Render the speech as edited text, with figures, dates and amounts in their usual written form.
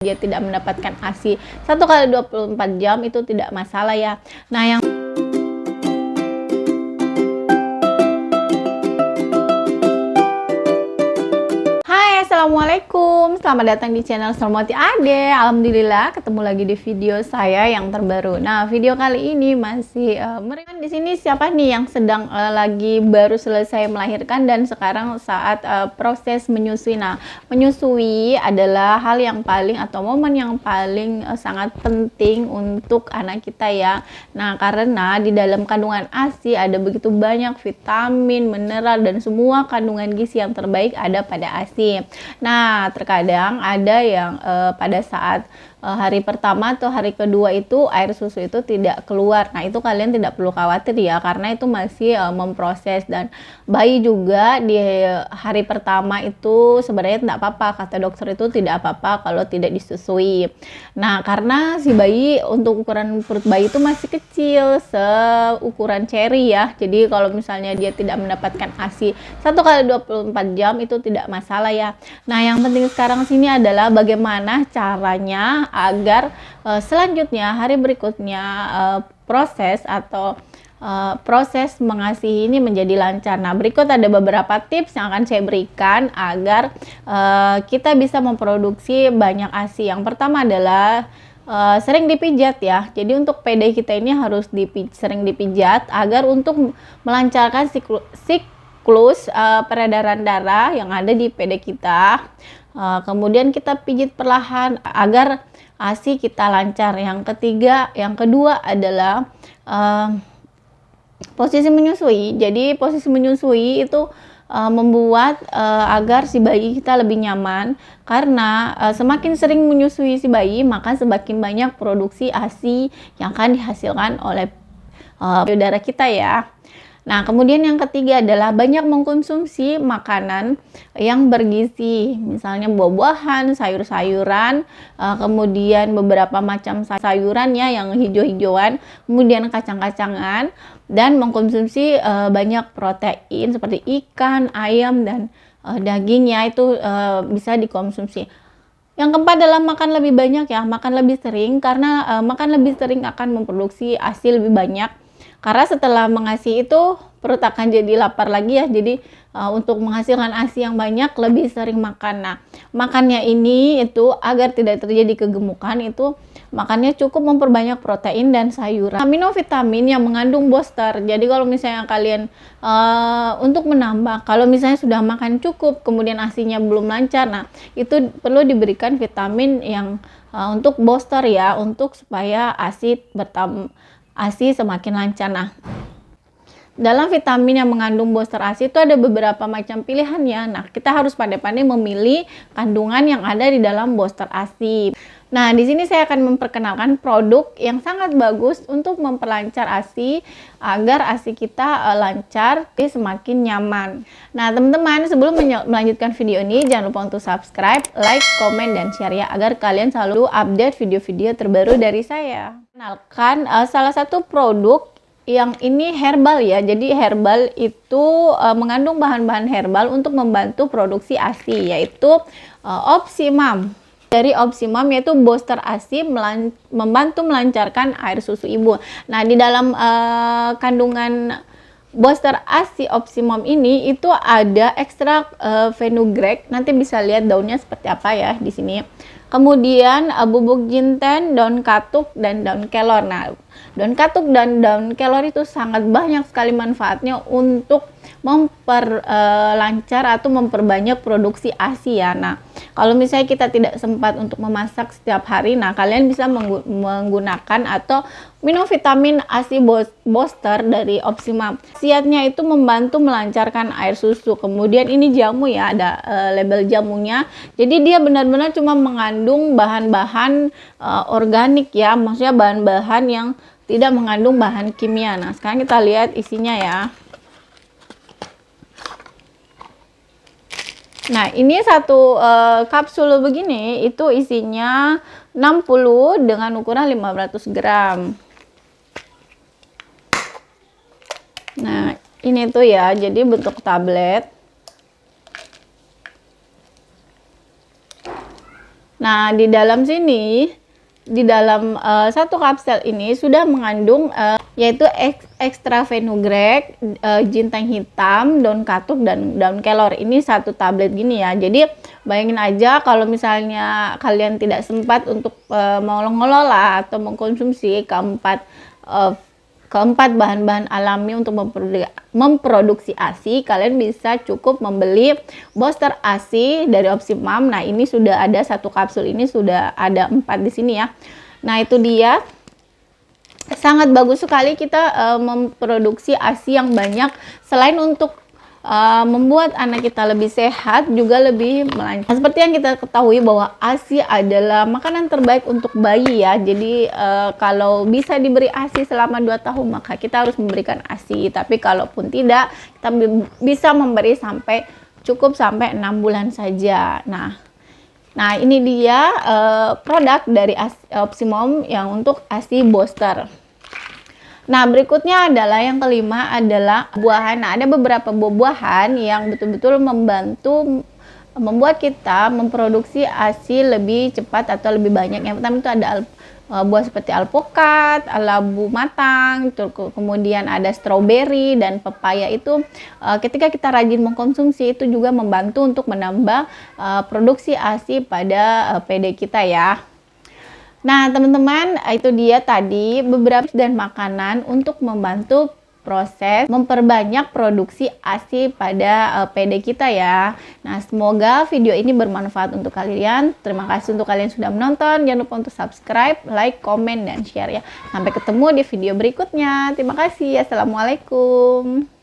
dia tidak mendapatkan ASI 1 kali 24 jam itu tidak masalah ya. Nah, yang Assalamualaikum, selamat datang di channel Selmoti Ade. Alhamdulillah ketemu lagi di video saya yang terbaru. Nah, video kali ini masih di sini siapa nih yang sedang lagi baru selesai melahirkan dan sekarang saat proses menyusui. Nah, menyusui adalah hal yang paling atau momen yang paling sangat penting untuk anak kita ya. Nah, karena di dalam kandungan ASI ada begitu banyak vitamin, mineral dan semua kandungan gizi yang terbaik ada pada ASI. Nah, terkadang ada yang pada saat hari pertama atau hari kedua itu air susu itu tidak keluar. Nah, itu kalian tidak perlu khawatir ya, karena itu masih memproses. Dan bayi juga di hari pertama itu sebenarnya tidak apa-apa, kata dokter itu tidak apa-apa kalau tidak disusui. Nah, karena si bayi untuk ukuran perut bayi itu masih kecil, seukuran ceri ya. Jadi kalau misalnya dia tidak mendapatkan ASI 1 kali 24 jam itu tidak masalah ya. Nah, yang penting sekarang sini adalah bagaimana caranya agar selanjutnya hari berikutnya proses atau proses mengasihi ini menjadi lancar. Nah, berikut ada beberapa tips yang akan saya berikan agar kita bisa memproduksi banyak ASI. Yang pertama adalah sering dipijat ya. Jadi untuk PD kita ini harus sering dipijat agar untuk melancarkan siklus peredaran darah yang ada di PD kita. Kemudian kita pijit perlahan agar ASI kita lancar. Yang kedua adalah posisi menyusui. Jadi posisi menyusui itu membuat agar si bayi kita lebih nyaman, karena semakin sering menyusui si bayi maka semakin banyak produksi ASI yang akan dihasilkan oleh payudara kita ya. Nah, kemudian yang ketiga adalah banyak mengkonsumsi makanan yang bergizi, misalnya buah-buahan, sayur-sayuran, kemudian beberapa macam sayuran ya yang hijau-hijauan, kemudian kacang-kacangan, dan mengkonsumsi banyak protein seperti ikan, ayam, dan dagingnya itu bisa dikonsumsi. Yang keempat adalah makan lebih banyak ya, makan lebih sering, karena makan lebih sering akan memproduksi ASI lebih banyak. Karena setelah mengasihi itu perut akan jadi lapar lagi ya. Jadi untuk menghasilkan ASI yang banyak lebih sering makan. Nah, makannya ini itu agar tidak terjadi kegemukan itu makannya cukup memperbanyak protein dan sayuran. Vitamin yang mengandung booster. Jadi kalau misalnya kalian untuk menambah, kalau misalnya sudah makan cukup kemudian ASInya belum lancar, nah itu perlu diberikan vitamin yang untuk booster ya, untuk supaya ASI semakin lancar. Nah, dalam vitamin yang mengandung booster ASI itu ada beberapa macam pilihan ya. Nah, kita harus pandai-pandai memilih kandungan yang ada di dalam booster ASI. Nah, di sini saya akan memperkenalkan produk yang sangat bagus untuk memperlancar ASI agar ASI kita lancar, jadi semakin nyaman. Nah, teman-teman, sebelum melanjutkan video ini jangan lupa untuk subscribe, like, komen, dan share ya, agar kalian selalu update video-video terbaru dari saya. Kenalkan salah satu produk yang ini herbal ya. Jadi herbal itu mengandung bahan-bahan herbal untuk membantu produksi ASI, yaitu Opsimum. Dari Opsimum yaitu booster ASI membantu melancarkan air susu ibu. Nah, di dalam kandungan booster ASI Opsimum ini itu ada ekstrak fenugreek. Nanti bisa lihat daunnya seperti apa ya di sini. Kemudian bubuk jinten, daun katuk, dan daun kelor. Nah, daun katuk dan daun kelor itu sangat banyak sekali manfaatnya untuk memperlancar atau memperbanyak produksi ASI ya. Nah, kalau misalnya kita tidak sempat untuk memasak setiap hari, nah kalian bisa menggunakan atau minum vitamin ASI booster dari Opsimum. Khasiatnya itu membantu melancarkan air susu. Kemudian ini jamu ya, ada label jamunya. Jadi dia benar-benar cuma mengandung bahan-bahan organik ya, maksudnya bahan-bahan yang tidak mengandung bahan kimia. Nah, sekarang kita lihat isinya ya. Nah, ini satu kapsul begini itu isinya 60 dengan ukuran 500 gram. Nah, ini tuh ya, jadi bentuk tablet. Nah, di dalam sini, di dalam satu kapsel ini sudah mengandung yaitu ekstra fenugreek, jintan hitam, daun katuk, dan daun kelor. Ini satu tablet gini ya. Jadi bayangin aja kalau misalnya kalian tidak sempat untuk mengelola atau mengkonsumsi keempat bahan-bahan alami untuk memproduksi ASI, kalian bisa cukup membeli booster ASI dari Opsimum. Nah, ini sudah ada satu kapsul, ini sudah ada 4 di sini ya. Nah, itu dia. Sangat bagus sekali kita memproduksi ASI yang banyak, selain untuk membuat anak kita lebih sehat, juga lebih melancar. Seperti yang kita ketahui bahwa ASI adalah makanan terbaik untuk bayi ya. Jadi kalau bisa diberi ASI selama 2 tahun, maka kita harus memberikan ASI. Tapi kalaupun tidak, kita bisa memberi cukup sampai 6 bulan saja. Nah, ini dia produk dari Opsimum yang untuk ASI booster. Nah, berikutnya adalah yang kelima adalah buahan. Nah, ada beberapa buah-buahan yang betul-betul membantu membuat kita memproduksi ASI lebih cepat atau lebih banyak. Yang pertama itu ada buah seperti alpukat, labu matang, kemudian ada stroberi dan pepaya. Itu ketika kita rajin mengkonsumsi, itu juga membantu untuk menambah produksi ASI pada PD kita ya. Nah, teman-teman, itu dia tadi beberapa dan makanan untuk membantu proses memperbanyak produksi ASI pada PD kita ya. Nah, semoga video ini bermanfaat untuk kalian. Terima kasih untuk kalian sudah menonton. Jangan lupa untuk subscribe, like, komen, dan share ya. Sampai ketemu di video berikutnya. Terima kasih. Assalamualaikum.